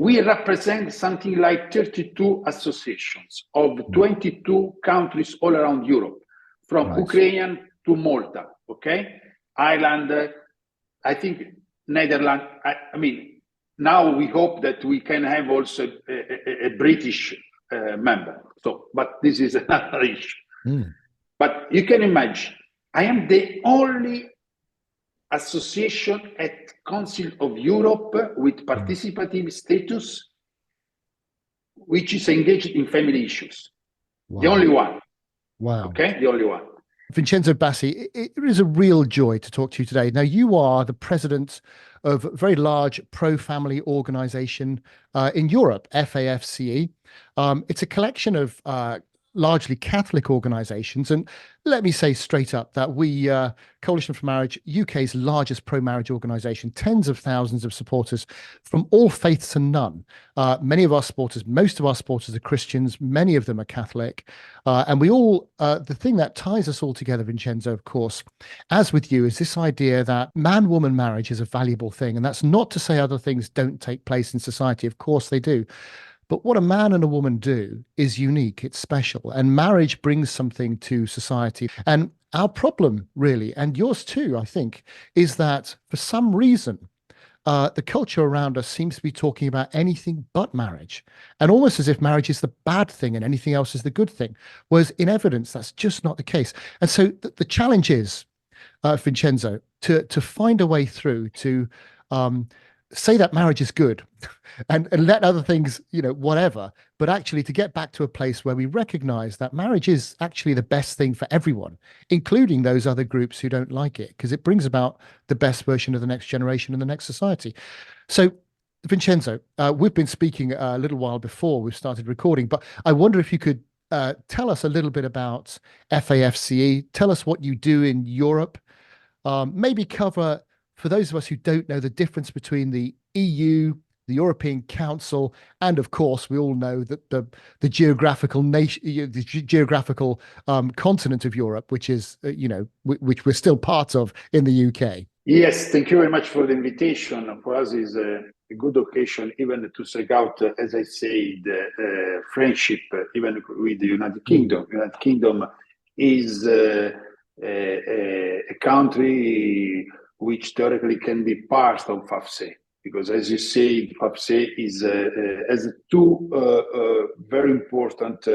we represent something like 32 associations of 22 countries all around Europe, from Ukraine to Malta, okay? Ireland, I think Netherlands. I mean, now we hope that we can have also a British member. So, but this is another issue. But you can imagine, I am the only association at Council of Europe with participative status, which is engaged in family issues. The only one. Wow. Okay, the only one. Vincenzo Bassi, it is a real joy to talk to you today. Now, you are the president of a very large pro-family organization in Europe, FAFCE. It's a collection of largely Catholic organizations. And let me say straight up that we, Coalition for Marriage, UK's largest pro-marriage organization, tens of thousands of supporters from all faiths and none. Many of our supporters, most of our supporters are Christians, many of them are Catholic. And we all, the thing that ties us all together, Vincenzo, of course, as with you, is this idea that man-woman marriage is a valuable thing. And that's not to say other things don't take place in society. Of course they do. But what a man and a woman do is unique, it's special, and marriage brings something to society. And our problem, really, and yours too, I think, is that for some reason, the culture around us seems to be talking about anything but marriage, and almost as if marriage is the bad thing and anything else is the good thing, whereas in evidence, that's just not the case. And so the challenge is, Vincenzo, to find a way through to say that marriage is good and let other things, whatever, but actually to get back to a place where we recognize that marriage is actually the best thing for everyone, including those other groups who don't like it, because it brings about the best version of the next generation and the next society. So, Vincenzo, we've been speaking a little while before we've started recording, but I wonder if you could tell us a little bit about FAFCE, tell us what you do in Europe, maybe cover, for those of us who don't know, the difference between the EU, the European Council, and of course, we all know that the geographical nation, the geographical continent of Europe, which is, which we're still part of in the UK. Yes, thank you very much for the invitation. For us, is a good occasion even to seek out, as I said, friendship even with the United Kingdom. United Kingdom is a country which theoretically can be part of FAFCE, because as you say, FAFCE is has two very important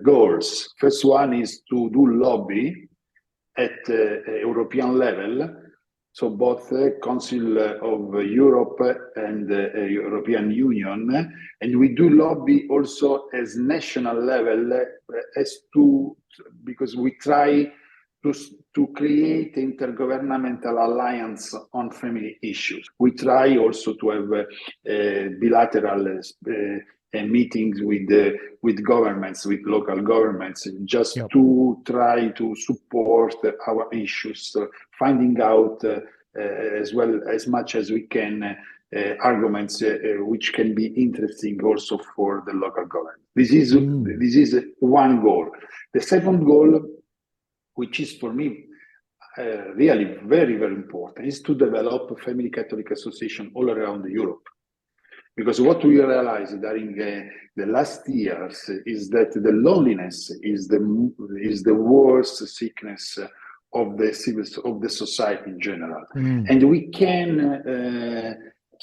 goals. First one is to do lobby at European level, so both Council of Europe and European Union, and we do lobby also as national level, because we try to create intergovernmental alliance on family issues. We try also to have bilateral meetings with governments, with local governments, just to try to support our issues, finding out as much as we can arguments which can be interesting also for the local government. This is one goal. The second goal, which is for me really very, very important, is to develop a family Catholic association all around Europe. Because what we realized during the last years is that the loneliness is the worst sickness of the society in general. And we can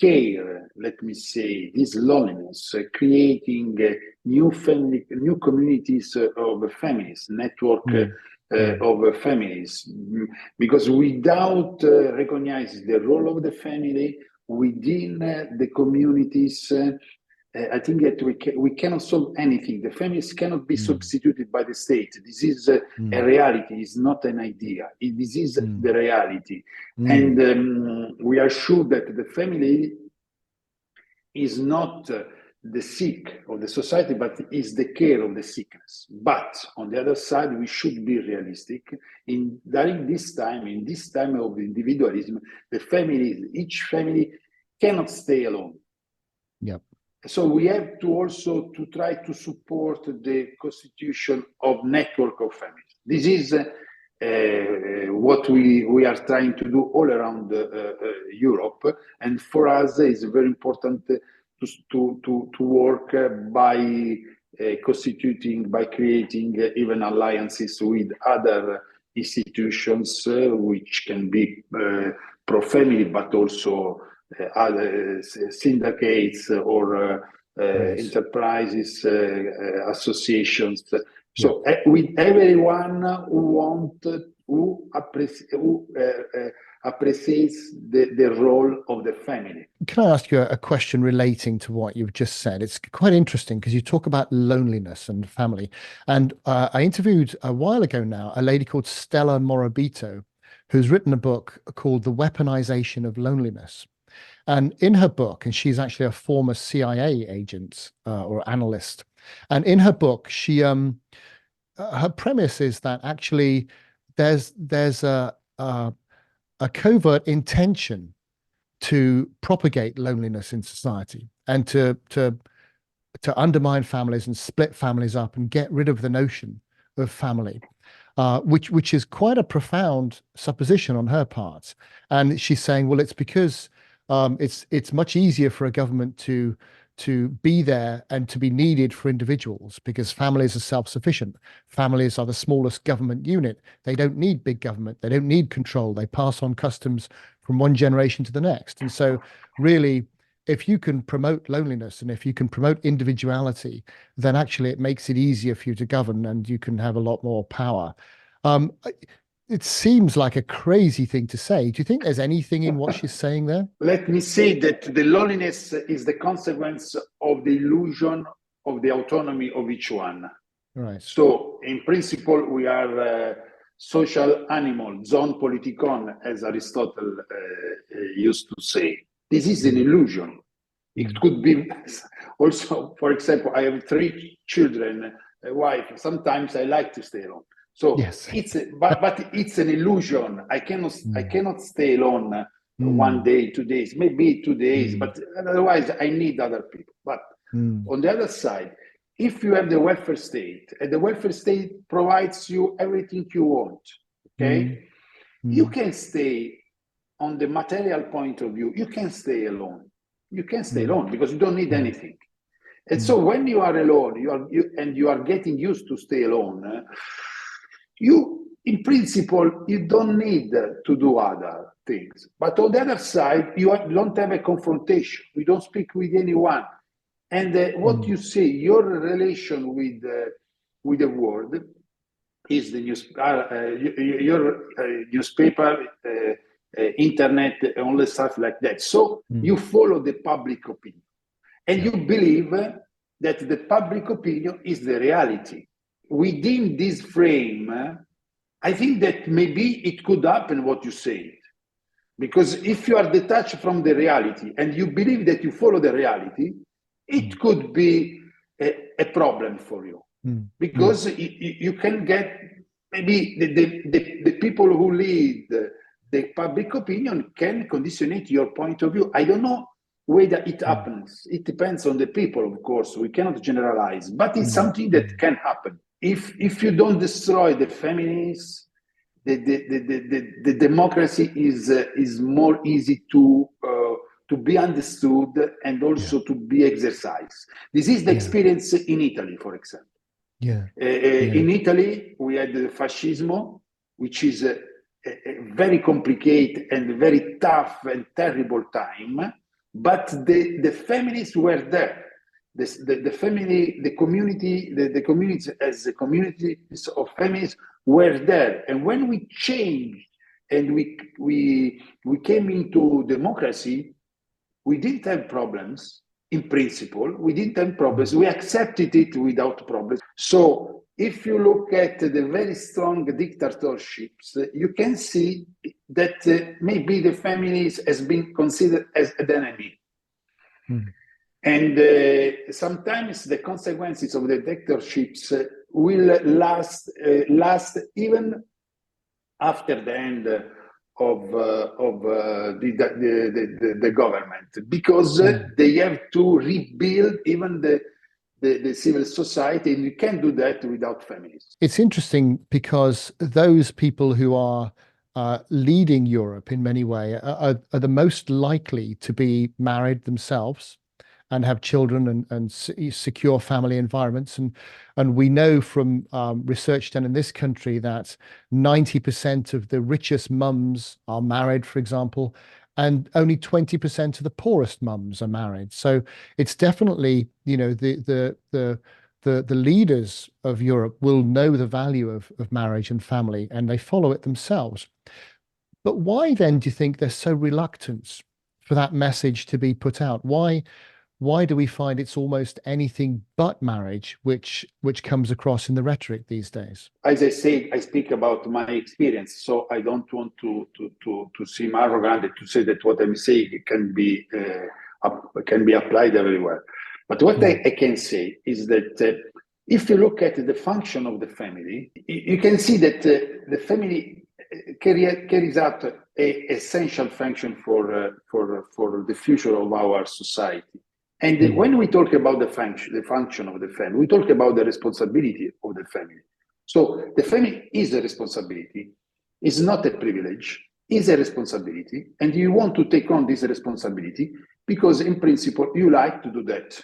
care, let me say, this loneliness, creating new communities of families, network of families, because without recognizing the role of the family within the communities, I think that we cannot solve anything. The families cannot be substituted by the state. This is a reality, it's not an idea. This is the reality. And we are sure that the family is not the sick of the society, but is the care of the sickness. But on the other side, we should be realistic. During this time, in this time of individualism, each family cannot stay alone. Yep. So we have to also to try to support the constitution of network of families. This is what we are trying to do all around Europe. And for us, it's very important to work by constituting, by creating even alliances with other institutions, which can be pro-family, but also other syndicates or enterprises, associations. So with everyone who appreciates the role of the family. Can I ask you a question relating to what you've just said? It's quite interesting because you talk about loneliness and family. And I interviewed a while ago now a lady called Stella Morabito, who's written a book called The Weaponization of Loneliness. And in her book, and she's actually a former CIA agent or analyst, and in her book, she her premise is that actually there's a covert intention to propagate loneliness in society and to undermine families and split families up and get rid of the notion of family, which is quite a profound supposition on her part. And she's saying, well, it's because it's much easier for a government to be there and to be needed for individuals because families are self-sufficient. Families are the smallest government unit. They don't need big government. They don't need control. They pass on customs from one generation to the next. And so really, if you can promote loneliness and if you can promote individuality, then actually it makes it easier for you to govern and you can have a lot more power. It seems like a crazy thing to say. Do you think there's anything in what she's saying there? Let me say that the loneliness is the consequence of the illusion of the autonomy of each one. Right. So in principle, we are social animal, zon politikon, as Aristotle used to say. This is an illusion. It could be also, for example, I have 3 children, a wife. Sometimes I like to stay alone. So yes. but it's an illusion. I cannot stay alone 1 day, 2 days, maybe 2 days, but otherwise I need other people. But on the other side, if you have the welfare state, and the welfare state provides you everything you want, okay, you can stay on the material point of view. You can stay alone. You can stay alone because you don't need anything. And so when you are alone, you are getting used to stay alone. In principle, you don't need to do other things. But on the other side, you don't have a confrontation. You don't speak with anyone. And what you see, your relation with the world is the your newspaper, internet, all the stuff like that. So you follow the public opinion. And you believe that the public opinion is the reality. Within this frame, I think that maybe it could happen what you said. Because if you are detached from the reality and you believe that you follow the reality, it could be a problem for you. Because you can get, maybe the people who lead the public opinion can conditionate your point of view. I don't know whether it happens. It depends on the people, of course. We cannot generalize, but it's something that can happen. If you don't destroy the families, the democracy is more easy to be understood and also to be exercised. This is the experience in Italy, for example. In Italy, we had the fascismo, which is a very complicated and very tough and terrible time, but the families were there. The family, the community, the communities as the communities of families were there. And when we changed and we came into democracy, we didn't have problems in principle. We didn't have problems. We accepted it without problems. So if you look at the very strong dictatorships, you can see that maybe the families has been considered as an enemy. And sometimes the consequences of the dictatorships will last even after the end of the government, because they have to rebuild even the civil society, and you can't do that without families. It's interesting because those people who are leading Europe in many ways are the most likely to be married themselves and have children and secure family environments. And we know from research done in this country that 90% of the richest mums are married, for example, and only 20% of the poorest mums are married. So it's definitely, the leaders of Europe will know the value of marriage and family, and they follow it themselves. But why then do you think there's so reluctance for that message to be put out? Why do we find it's almost anything but marriage, which comes across in the rhetoric these days? As I said, I speak about my experience, so I don't want to seem arrogant to say that what I'm saying can be applied everywhere. But what I can say is that if you look at the function of the family, you can see that the family carries out an essential function for the future of our society. And when we talk about the function of the family, we talk about the responsibility of the family. So the family is a responsibility, is not a privilege, is a responsibility, and you want to take on this responsibility because in principle you like to do that.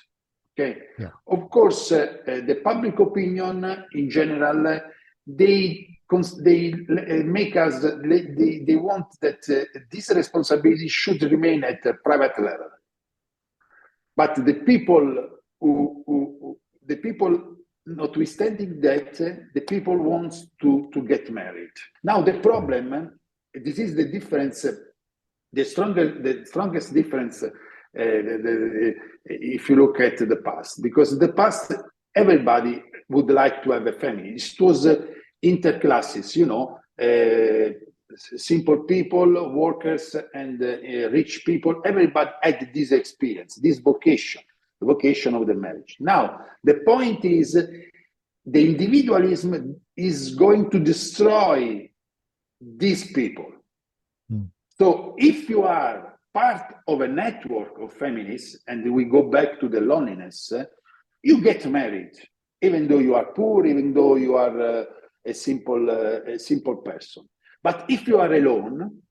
Okay. Yeah. Of course, the public opinion in general, they make us, they want that this responsibility should remain at a private level. But the people notwithstanding that, the people want to get married. Now the problem, this is the difference, the strongest difference. If you look at the past, because in the past everybody would like to have a family. It was interclasses, simple people, workers, and rich people. Everybody had this experience, this vocation, the vocation of the marriage. Now the point is, the individualism is going to destroy these people. So if you are part of a network of families, and we go back to the loneliness, you get married, even though you are poor, even though you are a simple person. But if you are alone,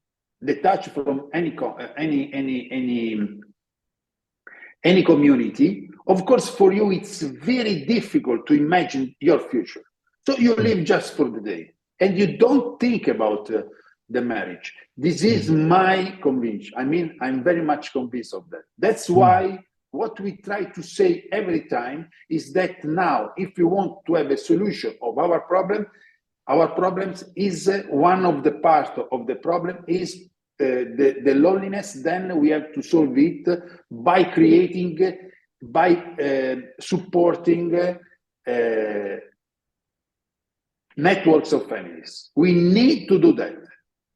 detached from any community, of course, for you it's very difficult to imagine your future. So you live just for the day, and you don't think about the marriage. This is my conviction. I mean, I'm very much convinced of that. That's why what we try to say every time is that now, if you want to have a solution of our problems is one of the parts of the problem is the loneliness. Then we have to solve it by creating, by supporting networks of families. We need to do that.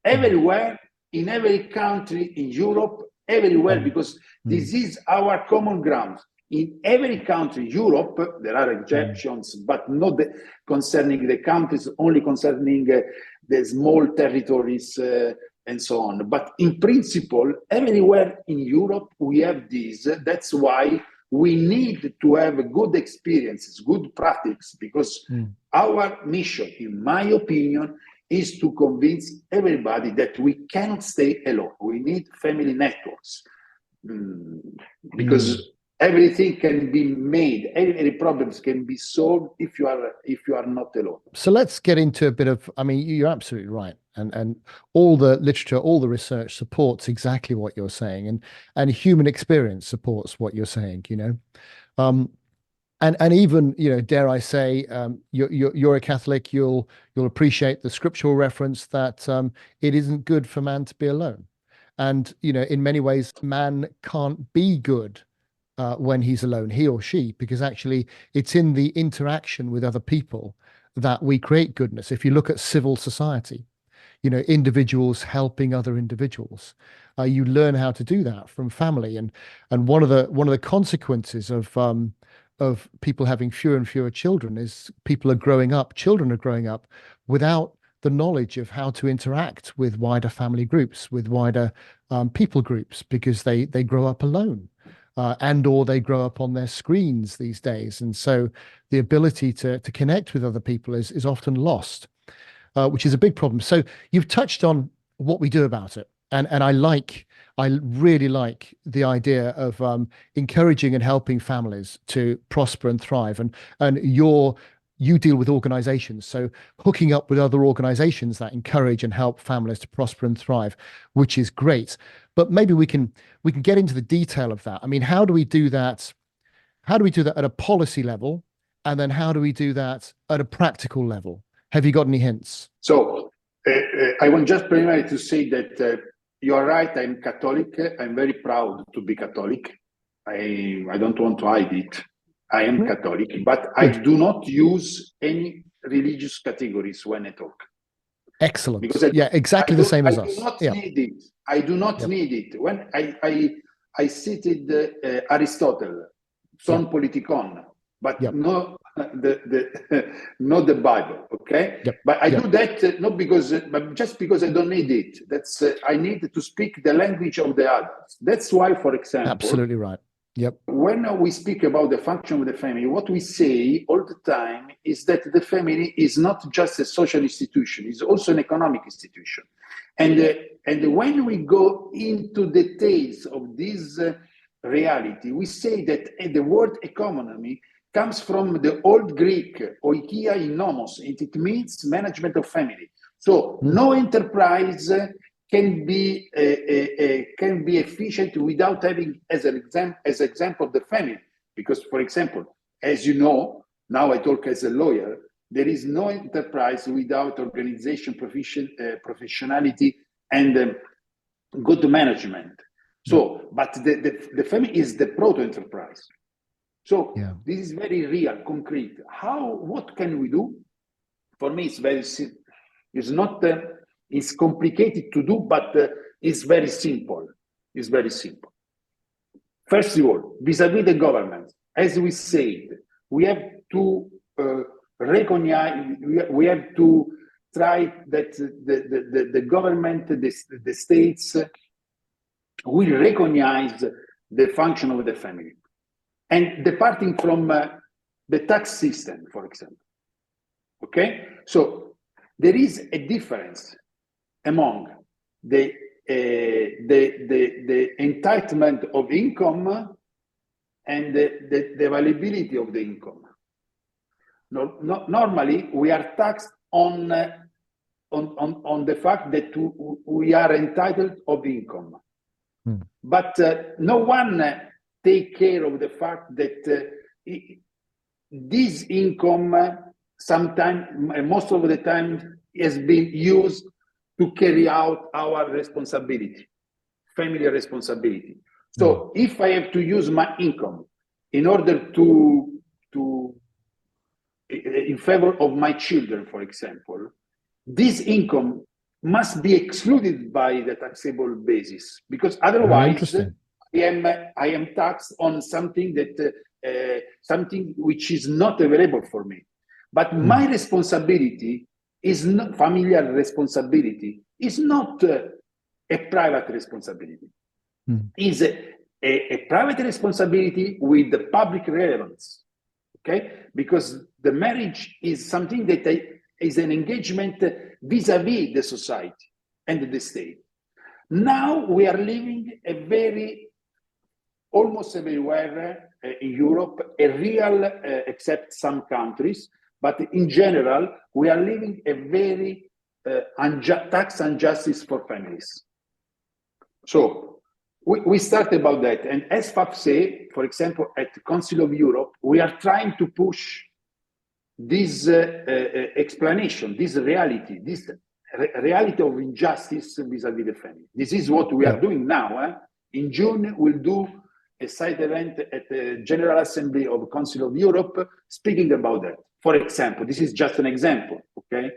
Everywhere, in every country in Europe, everywhere, because this is our common ground. In every country, Europe, there are exceptions, but not concerning the countries, only concerning the small territories and so on. But in principle, everywhere in Europe, we have this. That's why we need to have good experiences, good practice, because our mission, in my opinion, is to convince everybody that we cannot stay alone. We need family networks because everything can be made, every problems can be solved if you are not alone. So let's get into a bit of, I mean, you're absolutely right. And all the literature, all the research supports exactly what you're saying, and human experience supports what you're saying, And even, dare I say, you're a Catholic, you'll appreciate the scriptural reference that it isn't good for man to be alone. And, in many ways, man can't be good when he's alone, he or she, because actually it's in the interaction with other people that we create goodness. If you look at civil society, individuals helping other individuals, you learn how to do that from family. And one of the consequences of people having fewer and fewer children is children are growing up without the knowledge of how to interact with wider family groups, with wider people groups, because they grow up alone. and or they grow up on their screens these days. And so the ability to connect with other people is often lost, which is a big problem. So you've touched on what we do about it. And I really like the idea of encouraging and helping families to prosper and thrive. And you deal with organizations, so hooking up with other organizations that encourage and help families to prosper and thrive, which is great. But maybe we can get into the detail of that. I mean, how do we do that? How do we do that at a policy level? And then how do we do that at a practical level? Have you got any hints? So I want just primarily to say that you are right. I'm Catholic. I'm very proud to be Catholic. I don't want to hide it. I am Catholic, but I do not use any religious categories when I talk. Excellent. Because exactly the same as us. I do not need it. I do not need it. When I cited Aristotle, Son Politikon, but no not the Bible. Okay, but I do that not because, but just because I don't need it. That's I need to speak the language of the others. That's why, for example, absolutely right. Yep. When we speak about the function of the family, what we say all the time is that the family is not just a social institution; it's also an economic institution. And when we go into details of this reality, we say that the word economy comes from the old Greek oikia in nomos, and it means management of family. So no enterprise can be efficient without having as example the family. Because, for example, as you know, now I talk as a lawyer, there is no enterprise without organization, professionality, and good management. So, but the family is the proto-enterprise. So this is very real, concrete. What can we do? For me, it's very simple. It's not. It's complicated to do, but it's very simple. It's very simple. First of all, vis-a-vis the government, as we said, we have to recognize. We have to try that the government, the states, will recognize the function of the family, and departing from the tax system, for example. Okay, so there is a difference among the entitlement of income and the availability of the income. Normally, we are taxed on the fact that we are entitled of income, but no one take care of the fact that this income sometimes, most of the time, has been used to carry out our responsibility, family responsibility. So if I have to use my income in order to in favor of my children, for example, this income must be excluded by the taxable basis, because otherwise I am taxed on something that something which is not available for me. But my responsibility is not familial responsibility. Is not a private responsibility. Is a private responsibility with the public relevance. Okay, because the marriage is something that is an engagement vis-a-vis the society and the state. Now we are living almost everywhere in Europe, a real, except some countries, but in general, we are living a very tax injustice for families. So we start about that. And as FAFSE, for example, at the Council of Europe, we are trying to push this explanation, this reality, this reality of injustice vis-a-vis the family. This is what we are doing now. In June, we'll do a side event at the General Assembly of the Council of Europe speaking about that. For example, this is just an example, okay?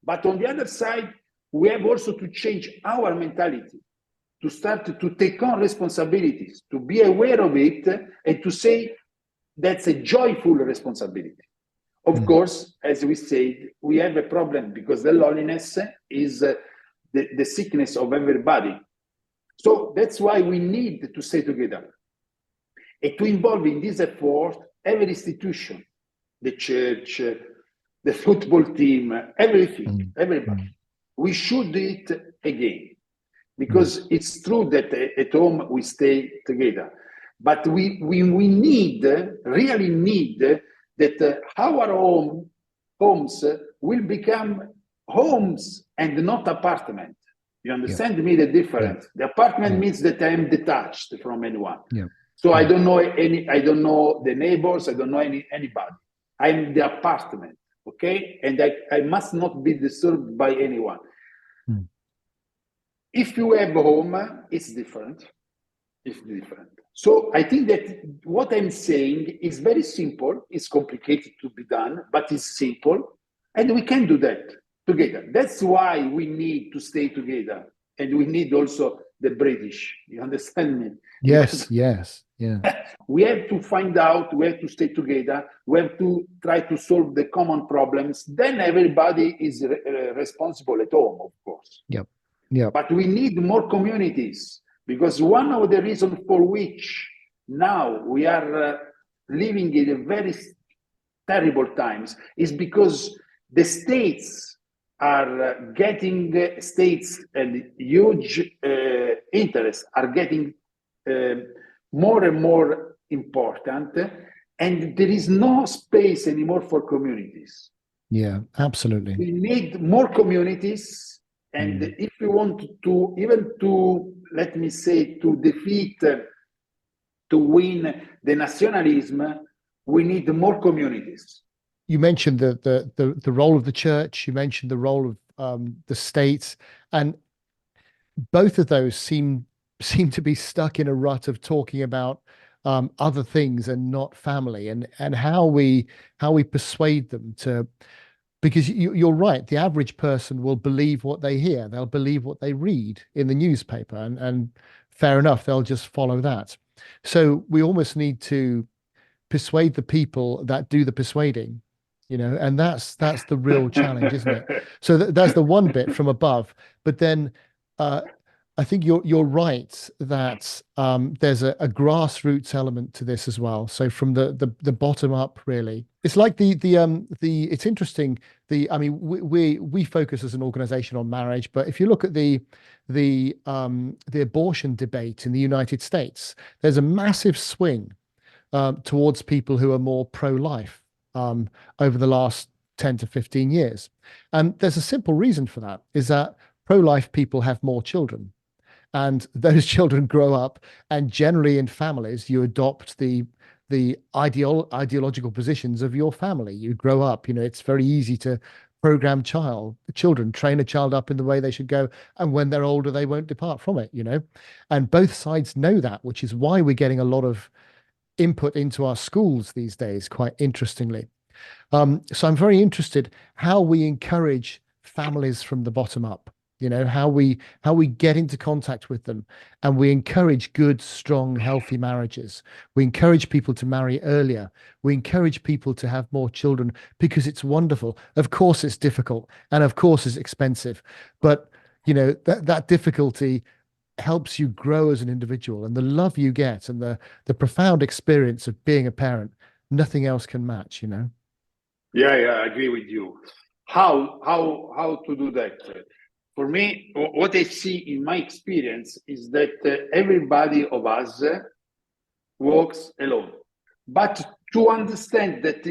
But on the other side, we have also to change our mentality, to start to take on responsibilities, to be aware of it, and to say that's a joyful responsibility. Of course, as we said, we have a problem because the loneliness is the sickness of everybody. So that's why we need to stay together. and to involve in this effort every institution, the church, the football team, everything, everybody. We should do it again, because it's true that at home we stay together, but we need, really need, that our homes will become homes and not apartment. You understand me, the difference? The apartment means that I am detached from anyone. So I don't know I don't know the neighbors, I don't know anybody. I'm the apartment, okay? And I must not be disturbed by anyone. If you have a home, it's different. It's different. So I think that what I'm saying is very simple. It's complicated to be done, but it's simple. And we can do that together. That's why we need to stay together. And we need also the British. You understand me? Yes, yes, yeah. We have to find out, we have to stay together, we have to try to solve the common problems. Then everybody is responsible at home, of course. Yeah. But we need more communities, because one of the reasons for which now we are living in a very terrible times is because the states are getting, states and huge interests are getting more and more important, and there is no space anymore for communities. Yeah, absolutely. We need more communities, and if we want to, even to, let me say, to defeat, to win the nationalism, we need more communities. You mentioned the role of the church, you mentioned the role of the states, and both of those seem to be stuck in a rut of talking about other things and not family, and how we persuade them to, because you're right, the average person will believe what they hear, they'll believe what they read in the newspaper, and fair enough, they'll just follow that. So we almost need to persuade the people that do the persuading, and that's the real challenge, isn't it? So that's the one bit from above, but then I think you're right that there's a grassroots element to this as well. So from the bottom up, really, it's like it's interesting. I mean, we focus as an organization on marriage, but if you look at the abortion debate in the United States, there's a massive swing towards people who are more pro-life over the last 10 to 15 years. And there's a simple reason for that, is that pro-life people have more children. And those children grow up, and generally in families, you adopt the ideological positions of your family. You grow up, it's very easy to program children, train a child up in the way they should go. And when they're older, they won't depart from it, And both sides know that, which is why we're getting a lot of input into our schools these days, quite interestingly. So I'm very interested how we encourage families from the bottom up, how we get into contact with them, and we encourage good, strong, healthy marriages. We encourage people to marry earlier. We encourage people to have more children, because it's wonderful. Of course, it's difficult, and of course, it's expensive, but that difficulty helps you grow as an individual, and the love you get and the profound experience of being a parent, nothing else can match. Yeah, I agree with you. How to do that? For me, what I see in my experience is that everybody of us walks alone. But to understand that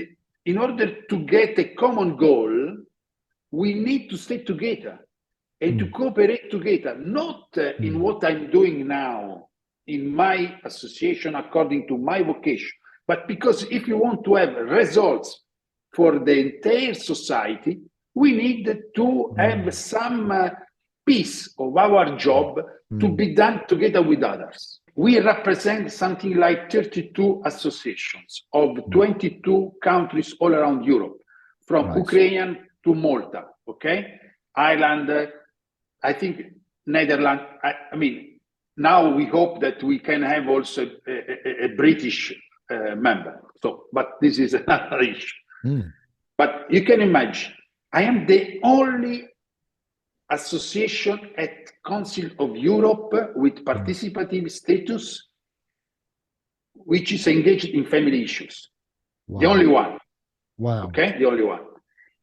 in order to get a common goal, we need to stay together and to cooperate together, not in what I'm doing now in my association according to my vocation, but because if you want to have results for the entire society, we need to have some piece of our job to be done together with others. We represent something like 32 associations of 22 countries all around Europe, from Ukraine to Malta, okay? Ireland, I think Netherlands. I mean, now we hope that we can have also a British member. So, but this is another issue. But you can imagine, I am the only association at Council of Europe with participative status which is engaged in family issues. Wow. The only one. Wow. Okay, the only one.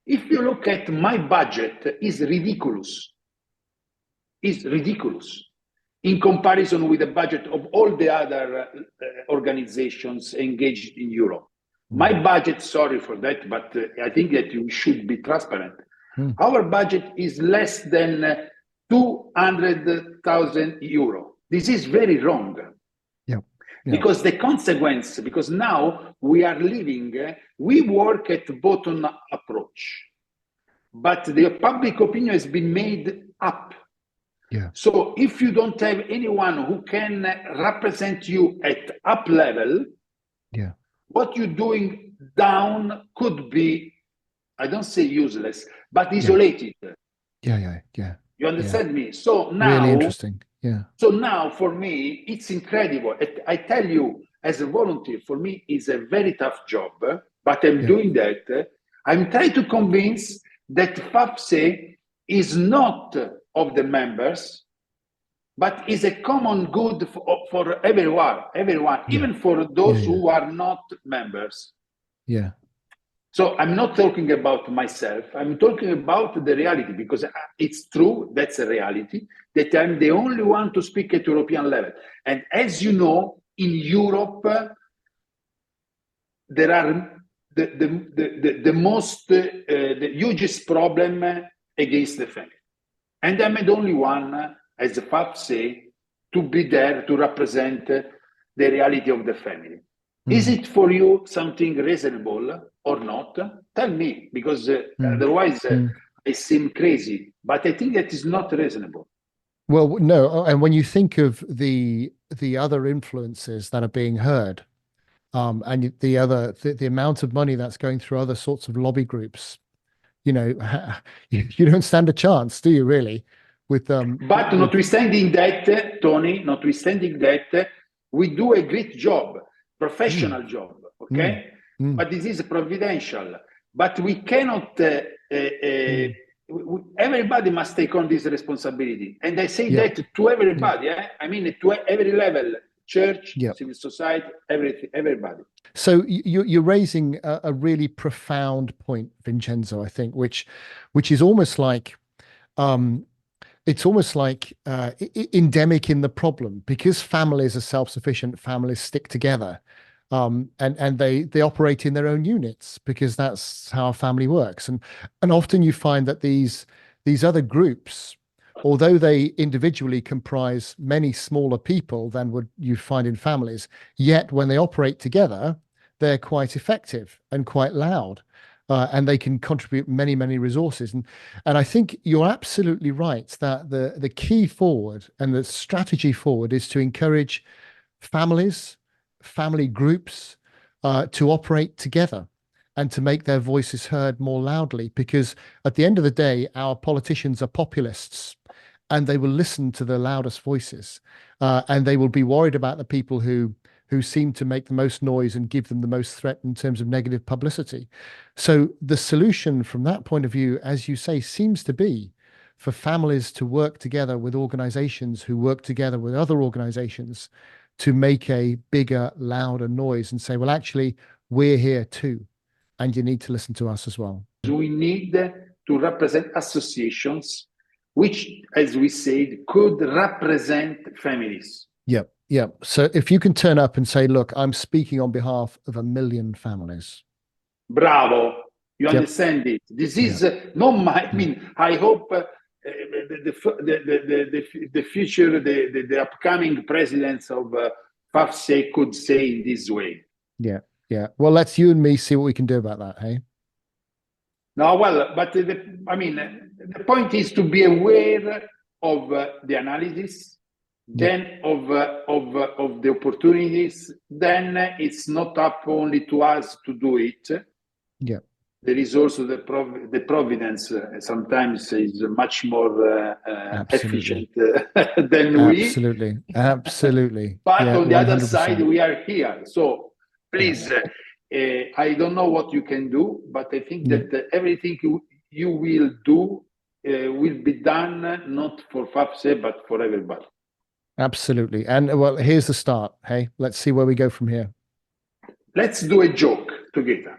If you look at my budget, is ridiculous. Is ridiculous in comparison with the budget of all the other organizations engaged in Europe. My budget, sorry for that, but I think that you should be transparent. Our budget is less than 200,000 euro. This is very wrong. Because the consequence, because now we are living, we work at bottom approach, but the public opinion has been made up. So if you don't have anyone who can represent you at up level, what you're doing down could be, I don't say useless, but isolated. You understand me? So now, really interesting. So now for me, it's incredible. I tell you, as a volunteer, for me, it's a very tough job, but I'm doing that. I'm trying to convince that FAFSE is not of the members, but is a common good for everyone, even for those who are not members. So I'm not talking about myself. I'm talking about the reality, because it's true, that's a reality, that I'm the only one to speak at European level. And as you know, in Europe, there are the hugest problem against the family. And I'm the only one, as the FAF say, to be there to represent the reality of the family. Is it for you something reasonable or not? Tell me, because otherwise I seem crazy. But I think that is not reasonable. Well, no, and when you think of the other influences that are being heard, and the amount of money that's going through other sorts of lobby groups, you don't stand a chance, do you really? But notwithstanding that, Tony, we do a great job. Professional job, okay? But this is providential. But we cannot, everybody must take on this responsibility. And I say that to everybody, I mean, to every level, church, civil society, everybody. So you're raising a really profound point, Vincenzo, I think, which is almost like, it's almost like endemic in the problem, because families are self-sufficient, families stick together, and they operate in their own units, because that's how a family works. And often you find that these other groups, although they individually comprise many smaller people than would you find in families, yet when they operate together, they're quite effective and quite loud. And they can contribute many, many resources. And I think you're absolutely right that the key forward and the strategy forward is to encourage families, family groups to operate together and to make their voices heard more loudly. Because at the end of the day, our politicians are populists, and they will listen to the loudest voices, and they will be worried about the people who seem to make the most noise and give them the most threat in terms of negative publicity. So the solution from that point of view, as you say, seems to be for families to work together with organizations who work together with other organizations to make a bigger, louder noise and say, well, actually, we're here too, and you need to listen to us as well. We need to represent associations which, as we said, could represent families. So if you can turn up and say, look, I'm speaking on behalf of 1 million families. Bravo. You understand it. This is not my, I mean, I hope the future, the upcoming presidents of FAFSE could say in this way. Well, let's you and me see what we can do about that, hey? No, well, but the point is to be aware of the analysis, then of the opportunities. Then it's not up only to us to do it. There is also the providence sometimes is much more efficient than we. Absolutely. But on the other side, we are here. So please, I don't know what you can do, but I think that everything you will do will be done not for FAFSE, but for everybody. Absolutely. And well, here's the start. Hey, let's see where we go from here. Let's do a joke together.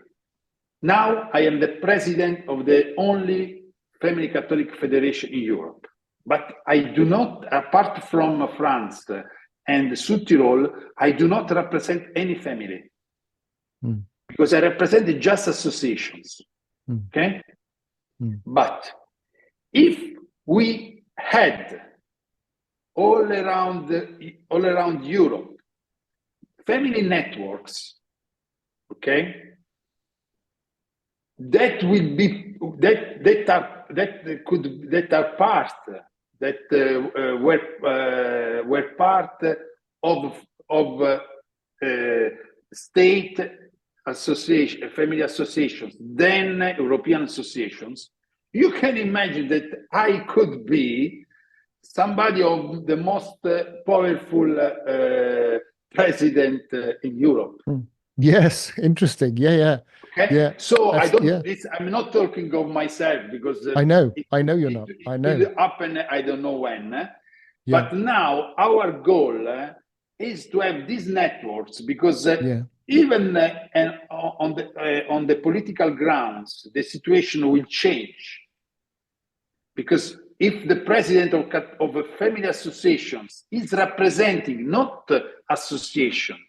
Now I am the president of the only family Catholic federation in Europe, but I do not, apart from France and Südtirol, I do not represent any family because I represent just associations. Okay, but if we had all around Europe family networks, okay, that will be that are part that were part of state association, family associations, then European associations. You can imagine that I could be somebody of the most powerful president in Europe. Yes, interesting. Yeah. Okay. Yeah. So I don't. Yeah. I'm not talking of myself because I know you're not. I know. It will happen. I don't know when. Yeah. But now our goal is to have these networks because even on the political grounds, the situation will change. Because if the president of a family associations is representing not associations,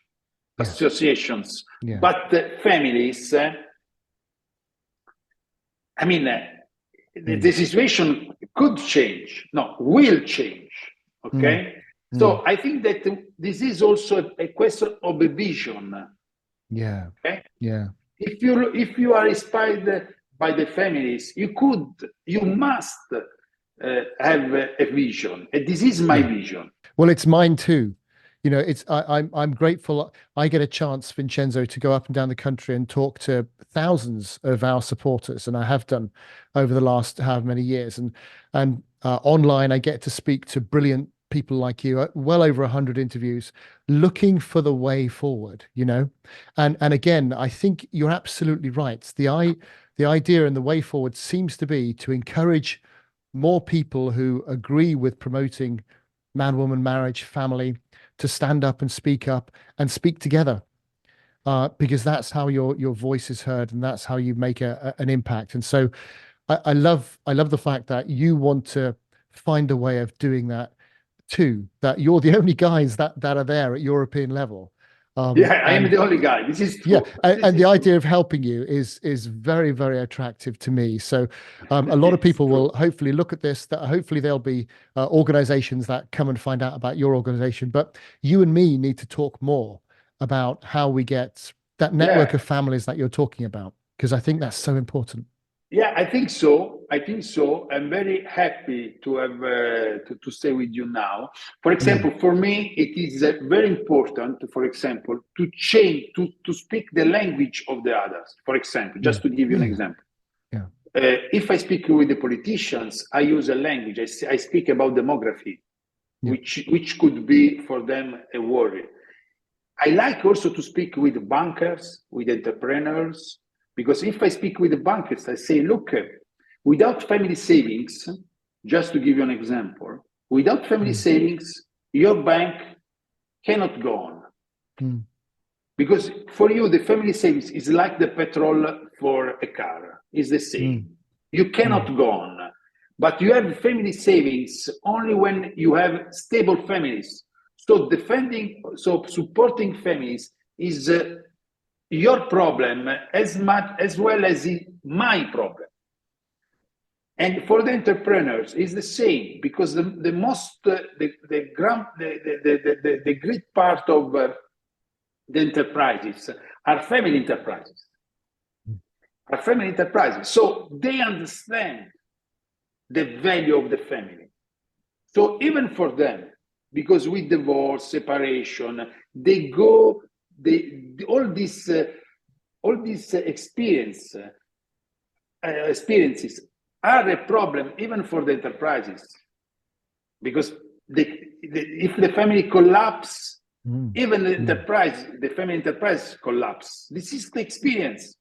but families, I mean, the situation could change. No, will change. Okay. So I think that this is also a question of a vision. Yeah. Okay? Yeah. If you are inspired by the families, you must have a vision, and this is my vision. Well, it's mine too. You know, I'm grateful. I get a chance, Vincenzo, to go up and down the country and talk to thousands of our supporters, and I have done over the last however many years. And online, I get to speak to brilliant people like you. Well over 100 interviews, looking for the way forward. You know, and again, I think you're absolutely right. The idea and the way forward seems to be to encourage more people who agree with promoting man-woman marriage, family, to stand up and speak together, because that's how your voice is heard, and that's how you make an impact. And so I love the fact that you want to find a way of doing that too, that you're the only guys that are there at European level. I am the only guy. This is true. Yeah, and the idea of helping you is very, very attractive to me. So a lot of people will hopefully look at this, that hopefully there'll be organizations that come and find out about your organization. But you and me need to talk more about how we get that network of families that you're talking about, because I think that's so important. Yeah, I think so. I'm very happy to have to stay with you now. For example, for me, it is very important, for example, to change, to speak the language of the others. For example, just to give you an example. Yeah. If I speak with the politicians, I use a language. I speak about demography, which could be for them a worry. I like also to speak with bankers, with entrepreneurs. Because if I speak with the bankers, I say, look, without family savings, just to give you an example, without family savings, your bank cannot go on. Because for you, the family savings is like the petrol for a car, is the same. You cannot go on. But you have family savings only when you have stable families. So supporting families is your problem as well as my problem. And for the entrepreneurs, it's the same, because the great part of the enterprises are family enterprises. So they understand the value of the family. So even for them, because with divorce, separation, they go. All these experiences are a problem even for the enterprises, because if the family collapse, even the family enterprise collapse. This is the experience.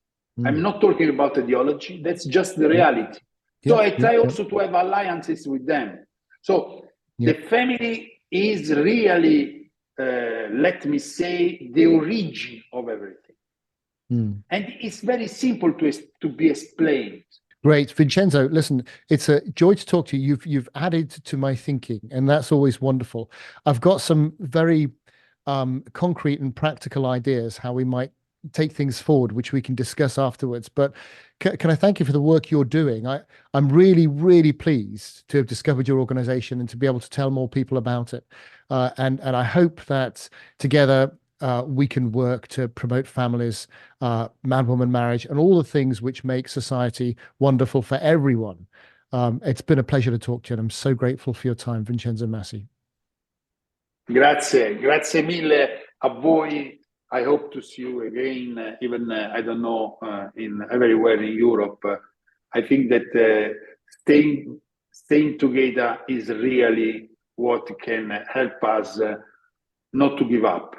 I'm not talking about ideology. That's just the reality. So I try also to have alliances with them. So the family is really, let me say, the origin of everything. And it's very simple to be explained. Great. Vincenzo, listen, it's a joy to talk to you. You've added to my thinking, and that's always wonderful. I've got some very concrete and practical ideas how we might take things forward, which we can discuss afterwards. But can I thank you for the work you're doing? I'm really, really pleased to have discovered your organization and to be able to tell more people about it. And I hope that together we can work to promote families, man-woman marriage, and all the things which make society wonderful for everyone. It's been a pleasure to talk to you, and I'm so grateful for your time, Vincenzo Massi. Grazie mille a voi. I hope to see you again, even, I don't know, everywhere in Europe. I think that staying together is really what can help us not to give up.